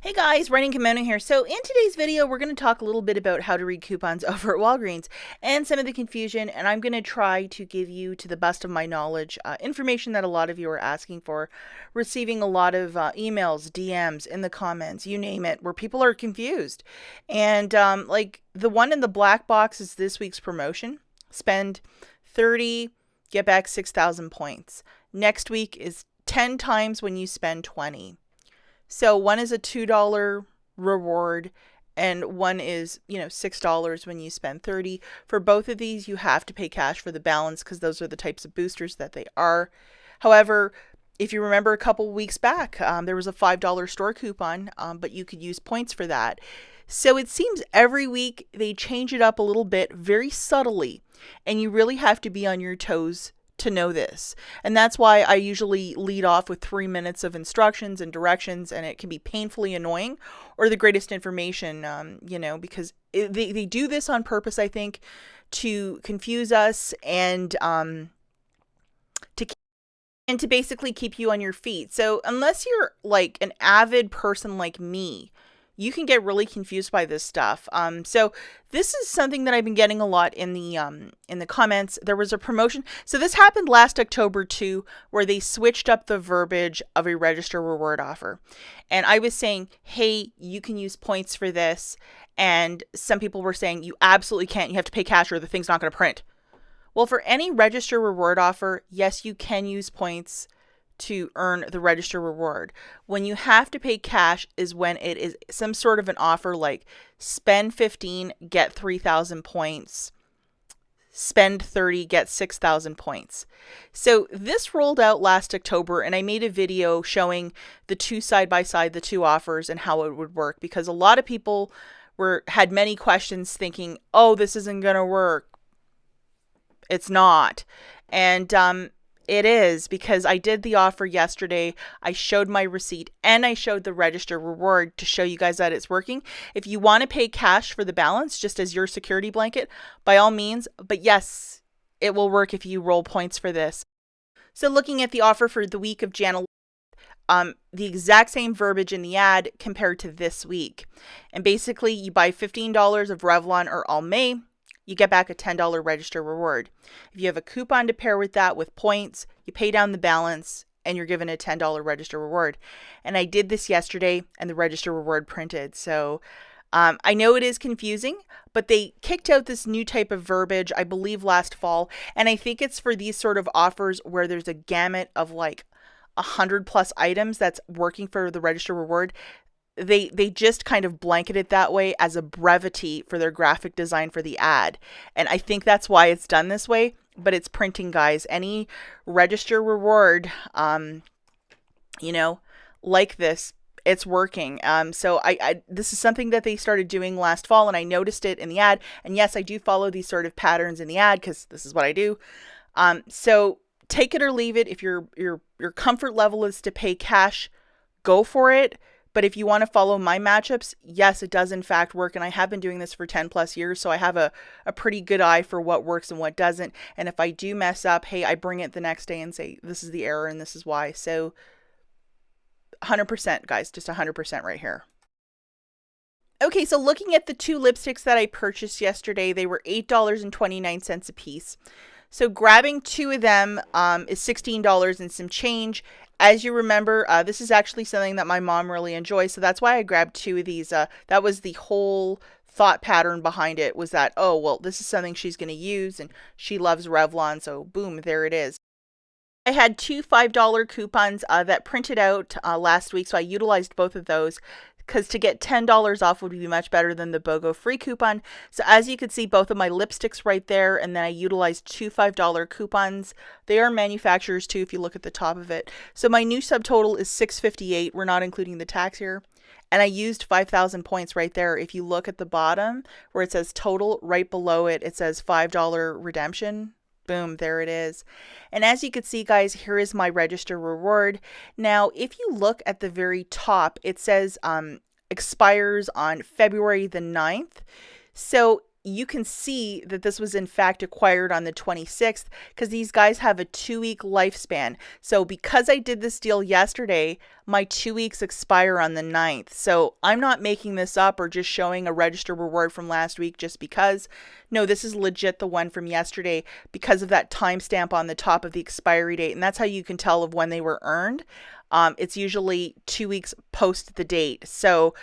Hey guys, Running Kimono here. So in today's video, we're going to talk a little bit about how to read coupons over at Walgreens and some of the confusion, and I'm going to try to give you, to the best of my knowledge, information that a lot of you are asking for, receiving a lot of emails, DMs, in the comments, you name it, where people are confused. And like the one in the black box is this week's promotion. Spend 30, get back 6,000 points. Next week is 10 times when you spend 20. So one is a $2 reward and one is, $6 when you spend 30. For both of these, you have to pay cash for the balance because those are the types of boosters that they are. However, if you remember a couple weeks back, there was a $5 store coupon, but you could use points for that. So it seems every week they change it up a little bit very subtly, and you really have to be on your toes to know this. And that's why I usually lead off with 3 minutes of instructions and directions, and it can be painfully annoying or the greatest information, because they do this on purpose, I think, to confuse us and to basically keep you on your feet. So unless you're like an avid person like me, you can get really confused by this stuff. So this is something that I've been getting a lot in the comments. There was a promotion. So this happened last October too, where they switched up the verbiage of a register reward offer. And I was saying, hey, you can use points for this. And some people were saying, you absolutely can't. You have to pay cash or the thing's not going to print. Well, for any register reward offer, yes, you can use points to earn the register reward. When you have to pay cash is when it is some sort of an offer like spend 15, get 3,000 points, spend 30, get 6,000 points. So this rolled out last October, and I made a video showing the two side by side, the two offers and how it would work, because a lot of people had many questions thinking, oh, this isn't going to work. It's not. And it is, because I did the offer yesterday. I showed my receipt and I showed the register reward to show you guys that it's working. If you want to pay cash for the balance just as your security blanket, by all means. But yes, it will work if you roll points for this. So looking at the offer for the week of January, the exact same verbiage in the ad compared to this week. And basically you buy $15 of Revlon or Almay, you get back a $10 register reward. If you have a coupon to pair with that with points, you pay down the balance and you're given a $10 register reward. And I did this yesterday and the register reward printed. So I know it is confusing, but they kicked out this new type of verbiage, I believe last fall. And I think it's for these sort of offers where there's a gamut of like 100+ items that's working for the register reward. They just kind of blanket it that way as a brevity for their graphic design for the ad. And I think that's why it's done this way, but it's printing, guys. Any register reward, like this, it's working. So this is something that they started doing last fall, and I noticed it in the ad. And yes, I do follow these sort of patterns in the ad because this is what I do. So take it or leave it. If your comfort level is to pay cash, go for it. But if you want to follow my matchups, yes, it does in fact work. And I have been doing this for 10+ years, so I have a pretty good eye for what works and what doesn't. And if I do mess up, hey, I bring it the next day and say, this is the error and this is why. So 100%, guys, just 100% right here. Okay, so looking at the two lipsticks that I purchased yesterday, they were $8.29 a piece. So grabbing two of them is $16 and some change. As you remember, this is actually something that my mom really enjoys, so that's why I grabbed two of these. That was the whole thought pattern behind it, was that, oh, well, this is something she's going to use, and she loves Revlon, so boom, there it is. I had two $5 coupons that printed out last week, so I utilized both of those, because to get $10 off would be much better than the BOGO free coupon. So as you can see, both of my lipsticks right there, and then I utilized two $5 coupons. They are manufacturers too, if you look at the top of it. So my new subtotal is $658. We're not including the tax here. And I used 5,000 points right there. If you look at the bottom where it says total, right below it, it says $5 redemption. Boom, there it is. And as you can see, guys, here is my register reward. Now, if you look at the very top, it says expires on February the 9th. So you can see that this was in fact acquired on the 26th because these guys have a 2-week lifespan. So because I did this deal yesterday, my 2 weeks expire on the 9th. So I'm not making this up or just showing a register reward from last week just because. No, this is legit the one from yesterday because of that timestamp on the top of the expiry date. And that's how you can tell of when they were earned. It's usually 2 weeks post the date. So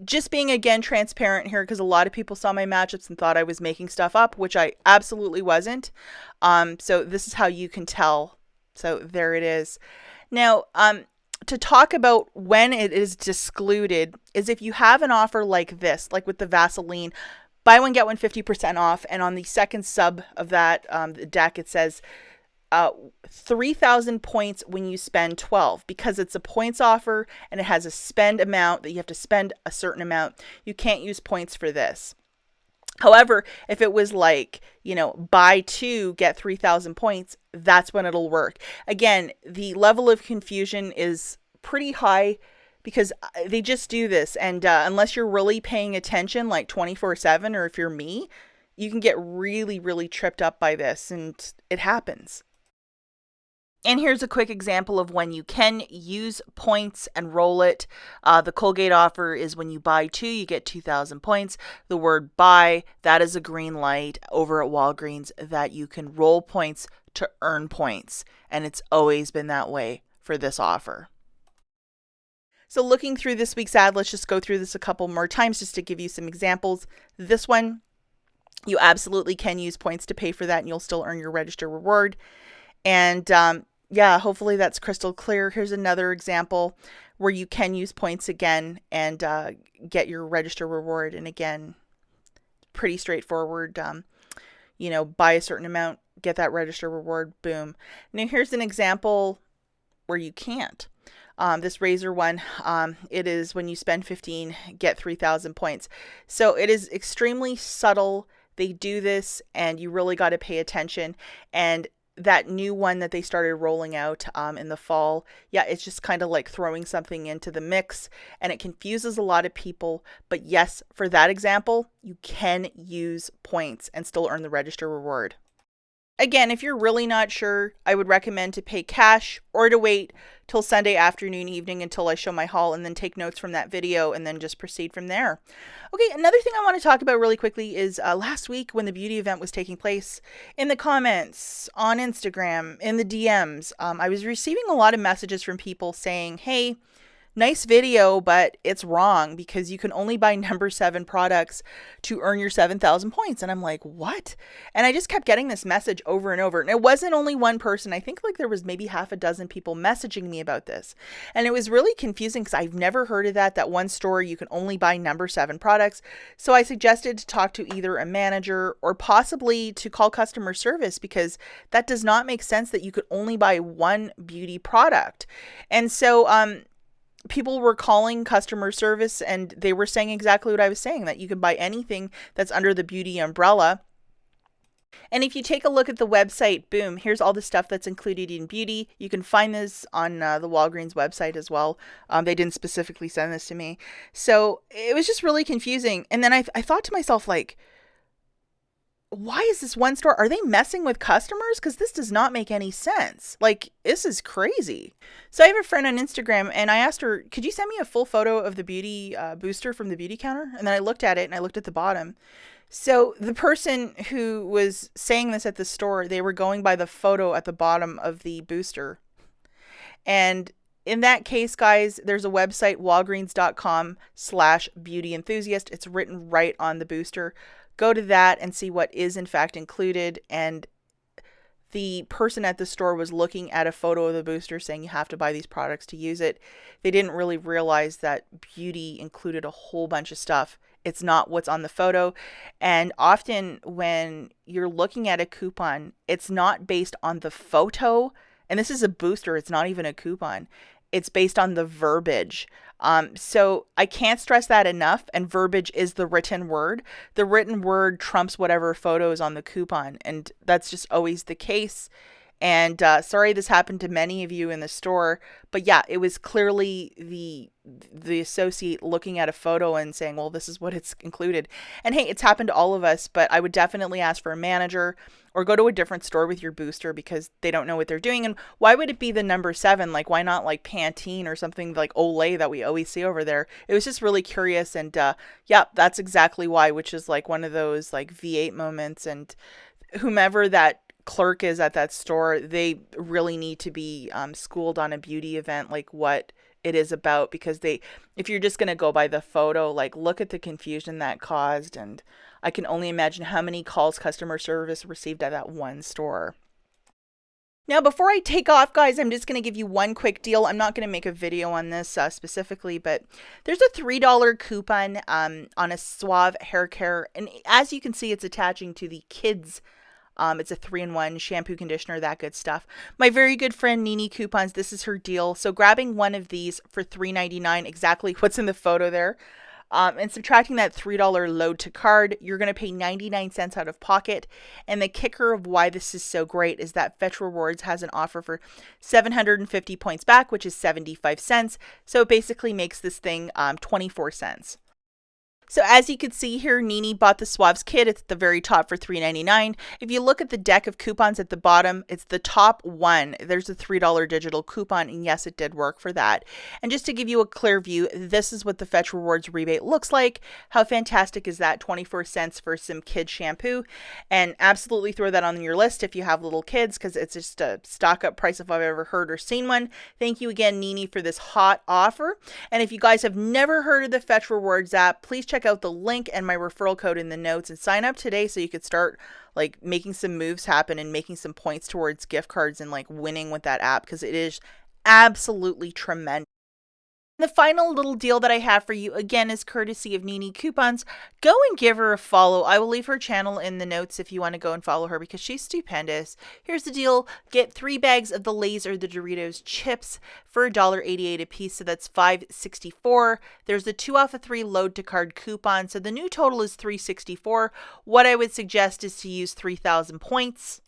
just being, again, transparent here, because a lot of people saw my matchups and thought I was making stuff up, which I absolutely wasn't. So this is how you can tell. So there it is. Now, to talk about when it is discluded is if you have an offer like this, like with the Vaseline, buy one, get one 50% off. And on the second sub of that the deck, it says 3,000 points when you spend 12 because it's a points offer and it has a spend amount that you have to spend a certain amount. You can't use points for this. However, if it was like, buy 2, get 3,000 points, that's when it'll work. Again, the level of confusion is pretty high because they just do this. And unless you're really paying attention like 24/7, or if you're me, you can get really, really tripped up by this, and it happens. And here's a quick example of when you can use points and roll it. The Colgate offer is when you buy 2, you get 2,000 points. The word buy, that is a green light over at Walgreens that you can roll points to earn points. And it's always been that way for this offer. So looking through this week's ad, let's just go through this a couple more times just to give you some examples. This one, you absolutely can use points to pay for that and you'll still earn your register reward. And hopefully that's crystal clear. Here's another example where you can use points again and get your register reward. And again, pretty straightforward. Buy a certain amount, get that register reward, boom. Now here's an example where you can't. This razor one, it is when you spend 15, get 3,000 points. So it is extremely subtle. They do this and you really got to pay attention. And that new one that they started rolling out in the fall, it's just kind of like throwing something into the mix and it confuses a lot of people. But yes, for that example, you can use points and still earn the register reward. Again, if you're really not sure, I would recommend to pay cash or to wait till Sunday afternoon, evening until I show my haul and then take notes from that video and then just proceed from there. Okay, another thing I want to talk about really quickly is last week when the beauty event was taking place, in the comments, on Instagram, in the DMs, I was receiving a lot of messages from people saying, hey, nice video, but it's wrong because you can only buy number 7 products to earn your 7,000 points. And I'm like, what? And I just kept getting this message over and over. And it wasn't only one person. I think like there was maybe half a dozen people messaging me about this. And it was really confusing because I've never heard of that one store you can only buy number 7 products. So I suggested to talk to either a manager or possibly to call customer service because that does not make sense that you could only buy one beauty product. And so, people were calling customer service and they were saying exactly what I was saying, that you can buy anything that's under the beauty umbrella. And if you take a look at the website, boom, here's all the stuff that's included in beauty. You can find this on the Walgreens website as well. They didn't specifically send this to me. So it was just really confusing. And then I thought to myself, like, why is this one store? Are they messing with customers? Because this does not make any sense. Like, this is crazy. So I have a friend on Instagram and I asked her, could you send me a full photo of the beauty booster from the beauty counter? And then I looked at it and I looked at the bottom. So the person who was saying this at the store, they were going by the photo at the bottom of the booster. And in that case, guys, there's a website, walgreens.com/beauty enthusiast. It's written right on the booster. Go to that and see what is in fact included. And the person at the store was looking at a photo of the booster saying you have to buy these products to use it. They didn't really realize that beauty included a whole bunch of stuff. It's not what's on the photo. And often when you're looking at a coupon, it's not based on the photo. And this is a booster. It's not even a coupon. It's based on the verbiage. So I can't stress that enough. And verbiage is the written word. The written word trumps whatever photo is on the coupon. And that's just always the case. And sorry this happened to many of you in the store, but yeah, it was clearly the associate looking at a photo and saying, well, this is what it's included. And hey, it's happened to all of us, but I would definitely ask for a manager or go to a different store with your booster because they don't know what they're doing. And why would it be the number 7? Like, why not like Pantene or something like Olay that we always see over there? It was just really curious. And yeah, that's exactly why, which is like one of those like V8 moments. And whomever that clerk is at that store, they really need to be schooled on a beauty event, like what it is about, because if you're just going to go by the photo, like look at the confusion that caused. And I can only imagine how many calls customer service received at that one store. Now, before I take off, guys, I'm just going to give you one quick deal. I'm not going to make a video on this specifically, but there's a $3 coupon on a Suave hair care. And as you can see, it's attaching to the kids. It's a 3-in-1 shampoo, conditioner, that good stuff. My very good friend Nini Coupons, this is her deal. So grabbing one of these for $3.99, exactly what's in the photo there, and subtracting that $3 load to card, you're going to pay 99 cents out of pocket. And the kicker of why this is so great is that Fetch Rewards has an offer for 750 points back, which is 75 cents. So it basically makes this thing 24 cents. So as you can see here, Nini bought the Suaves kit. It's at the very top for $3.99. If you look at the deck of coupons at the bottom, it's the top one. There's a $3 digital coupon, and yes, it did work for that. And just to give you a clear view, this is what the Fetch Rewards rebate looks like. How fantastic is that? 24 cents for some kid shampoo. And absolutely throw that on your list if you have little kids, because it's just a stock up price if I've ever heard or seen one. Thank you again, Nini, for this hot offer. And if you guys have never heard of the Fetch Rewards app, please check out the link and my referral code in the notes and sign up today so you could start like making some moves happen and making some points towards gift cards and like winning with that app, because it is absolutely tremendous. The final little deal that I have for you, again, is courtesy of Nini Coupons. Go and give her a follow. I will leave her channel in the notes if you want to go and follow her because she's stupendous. Here's the deal. Get 3 bags of the Lay's or the Doritos chips for $1.88 a piece, so that's $5.64. There's a 2 off of 3 load to card coupon, so the new total is $3.64. What I would suggest is to use 3,000 points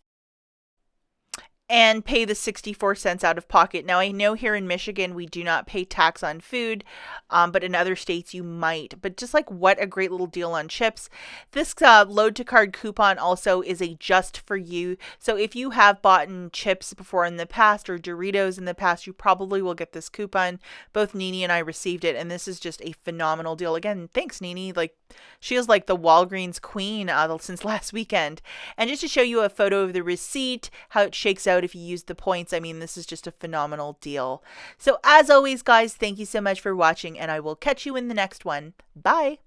and pay the 64 cents out of pocket. Now, I know here in Michigan, we do not pay tax on food, but in other states you might. But just like what a great little deal on chips. This load to card coupon also is a just for you. So if you have bought chips before in the past or Doritos in the past, you probably will get this coupon. Both Nini and I received it, and this is just a phenomenal deal. Again, thanks, Nini. Like, she is like the Walgreens queen since last weekend. And just to show you a photo of the receipt, how it shakes out if you use the points, I mean, this is just a phenomenal deal. So as always, guys, thank you so much for watching, and I will catch you in the next one. Bye.